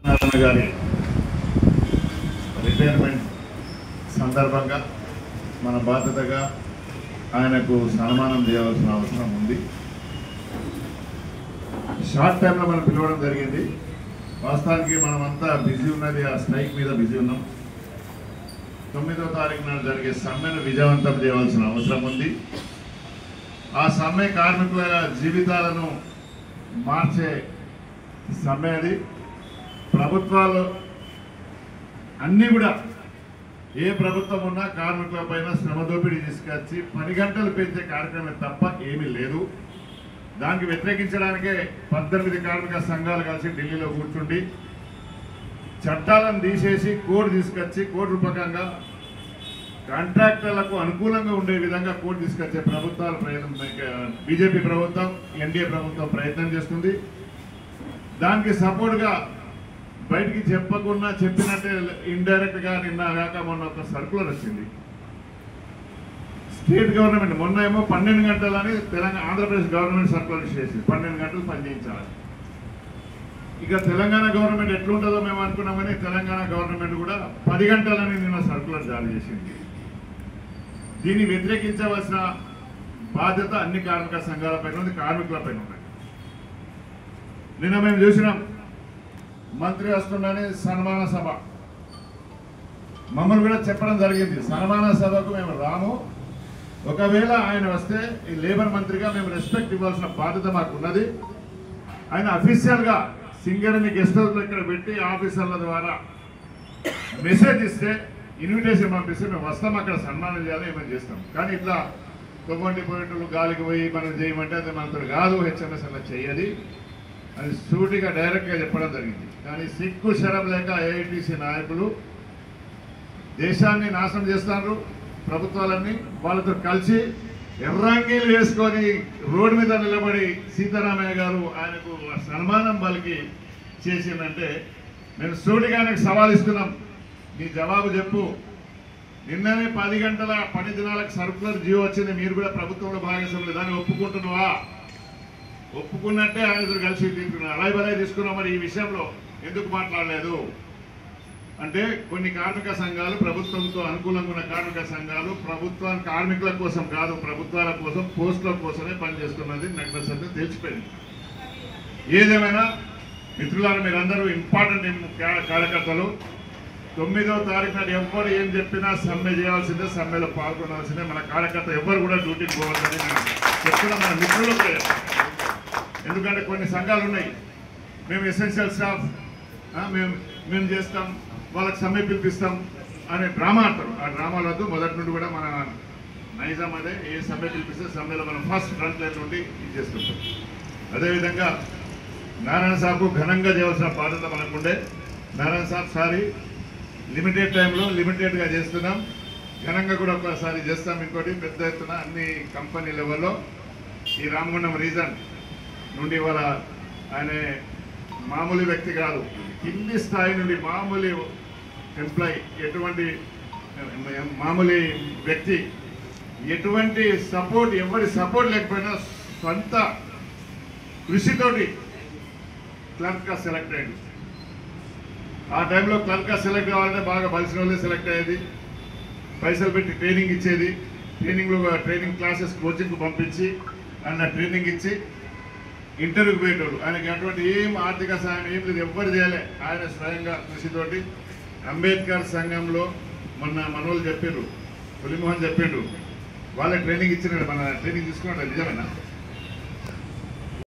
గారి రిటైర్మెంట్ సందర్భంగా మన బాధ్యతగా ఆయనకు సన్మానం చేయాల్సిన అవసరం ఉంది. షార్ట్ టైంలో మనం పిలవడం జరిగింది. వాస్తవానికి మనమంతా బిజీ ఉన్నది, ఆ స్ట్రైక్ మీద బిజీ ఉన్నాం. 9వ తారీఖు నాడు జరిగే సమ్మెను విజయవంతం చేయవలసిన అవసరం ఉంది. ఆ సమ్మె కార్మికుల జీవితాలను మార్చే సమ్మె అది. ప్రభుత్వాలు అన్నీ కూడా ఏ ప్రభుత్వం ఉన్నా కార్మికుల పైన శ్రమ దోపిడీ తీసుకొచ్చి 10 గంటలు పెంచే కార్యక్రమం తప్ప ఏమీ లేదు. దానికి వ్యతిరేకించడానికే 18 కార్మిక సంఘాలు కలిసి ఢిల్లీలో కూర్చుండి చట్టాలను తీసేసి కోడ్ తీసుకొచ్చి కోడ్ రూపకంగా కాంట్రాక్టర్లకు అనుకూలంగా ఉండే విధంగా కోడ్ తీసుకొచ్చే ప్రభుత్వాలు బీజేపీ ప్రభుత్వం, ఎన్డీఏ ప్రభుత్వం ప్రయత్నం చేస్తుంది. దానికి సపోర్ట్గా బయటికి చెప్పకుండా చెప్పినట్టే ఇండైరెక్ట్గా నిన్న కాక మొన్న ఒక సర్కులర్ వచ్చింది. స్టేట్ గవర్నమెంట్ మొన్న ఏమో 12 గంటలని ఆంధ్రప్రదేశ్ గవర్నమెంట్ సర్కులర్ చేసింది. 12 గంటలు పనిచేయించాలి. ఇక తెలంగాణ గవర్నమెంట్ ఎట్లుంటుందో మేము అనుకున్నామని తెలంగాణ గవర్నమెంట్ కూడా 10 గంటలని నిన్న సర్కులర్ జారీ చేసింది. దీన్ని వ్యతిరేకించవలసిన బాధ్యత అన్ని కార్మిక సంఘాలపైన ఉంది, కార్మికులపైన ఉన్నాయి. నిన్న మేము చూసినాం, మంత్రి వస్తుండని సన్మాన సభ మమ్మల్ని కూడా చెప్పడం జరిగింది. సన్మాన సభకు మేము రాము, ఒకవేళ ఆయన వస్తే ఈ లేబర్ మంత్రిగా మేము రెస్పెక్ట్ ఇవ్వాల్సిన బాధ్యత మాకు ఉన్నది. ఆయన అఫీషియల్గా సింగర్ని గెస్ట్ హౌస్లో ఇక్కడ పెట్టి ఆఫీసర్ల ద్వారా మెసేజ్ ఇస్తే, ఇన్విటేషన్ పంపిస్తే మేము వస్తాం, అక్కడ సన్మానం చేయాలి, ఏమైనా చేస్తాం. కానీ ఇట్లా తొమ్మిది పోయేటోళ్ళు గాలికి పోయి మనం చేయమంటే అది మనతో కాదు, హెచ్ఎంఎస్ అలా చేయది అని సూటిగా డైరెక్ట్గా చెప్పడం జరిగింది. కానీ సిగ్గు శరం లేక ఏఐటీసీ నాయకులు దేశాన్ని నాశనం చేస్తున్నారు. ప్రభుత్వాలన్నీ వాళ్ళతో కలిసి ఎర్రంగీలు వేసుకొని రోడ్డు మీద నిలబడి సీతారామయ్య గారు ఆయనకు సన్మానం పలికి చేసిందంటే మేము సూటిగా ఆయనకు సవాల్ ఇస్తున్నాం, నీ జవాబు చెప్పు. నిన్ననే 10 గంటల పని దినాలకు సర్కులర్ జియో వచ్చింది, మీరు కూడా ప్రభుత్వంలో భాగస్వాములు, దాన్ని ఒప్పుకుంటున్నావా? ఒప్పుకున్నట్టే ఆయన కలిసి తింటున్నారు. అలాగే తీసుకున్నాం. మరి ఈ విషయంలో ఎందుకు మాట్లాడలేదు అంటే, కొన్ని కార్మిక సంఘాలు ప్రభుత్వంతో అనుకూలంగా ఉన్న కార్మిక సంఘాలు ప్రభుత్వం కార్మికుల కోసం కాదు, ప్రభుత్వాల కోసం, పోస్టుల కోసమే పనిచేస్తున్నది నగ్న సత్యం తెలిసిపోయింది. ఏదేమైనా మిత్రులారా, మీరందరూ ఇంపార్టెంట్ కార్యకర్తలు. 9వ తారీఖు నాడు ఎవరు ఏం చెప్పినా సమ్మె చేయాల్సిందే, సమ్మెలో పాల్గొనాల్సిందే. మన కార్యకర్త ఎవరు కూడా డ్యూటీకి పోవాలని నేను చెప్తున్నా మన మిత్రులకు. ఎందుకంటే కొన్ని సంఘాలు ఉన్నాయి, మేము ఎసెన్షియల్ స్టాఫ్ మేము చేస్తాం, వాళ్ళకి సమ్మె పిలిపిస్తాం అనే డ్రామా అంటారు. ఆ డ్రామాలు వద్దు. మొదటి నుండి కూడా మన నైజాం అదే, ఏ సమ్మె పిలిపిస్తే సమ్మెలో మనం ఫస్ట్ ఫ్రంట్ లైన్ నుండి ఇది చేస్తుంటాం. అదేవిధంగా నారాయణ సాబ్కు ఘనంగా చేయవలసిన బాధ్యత మనకుండే. నారాయణ సాబ్ సారి లిమిటెడ్ టైంలో లిమిటెడ్గా చేస్తున్నాం, ఘనంగా కూడా ఒకసారి చేస్తాం. ఇంకోటి పెద్ద ఎత్తున అన్ని కంపెనీ లెవెల్లో ఈ రామగుండం రీజన్ నుండి వాళ్ళ ఆయన మామూలు వ్యక్తి కాదు, కింది స్థాయి నుండి మామూలు ఎంప్లాయీ, ఎటువంటి మామూలు వ్యక్తి, ఎటువంటి సపోర్ట్, ఎవరి సపోర్ట్ లేకపోయినా సొంత కృషితోటి క్లర్క్గా సెలెక్ట్ అయ్యింది. ఆ టైంలో క్లర్క్గా సెలెక్ట్ కావాలంటే బాగా బలిసిన వాళ్ళే సెలెక్ట్ అయ్యేది. పైసలు పెట్టి ట్రైనింగ్ ఇచ్చేది. ట్రైనింగ్ క్లాసెస్ కోచింగ్కు పంపించి ఆయన ట్రైనింగ్ ఇచ్చి ఇంటర్వ్యూకి పోయేటోడు. ఆయనకి అటువంటి ఏం ఆర్థిక సహాయం ఏం లేదు, ఎవ్వరు చేయలే. ఆయన స్వయంగా కృషితోటి అంబేద్కర్ సంఘంలో మొన్న మనోళ్ళు చెప్పారు, పులిమోహన్ చెప్పిండు, వాళ్ళే ట్రైనింగ్ ఇచ్చినాడు, మన ట్రైనింగ్ తీసుకున్నాడు. నిజమేనా?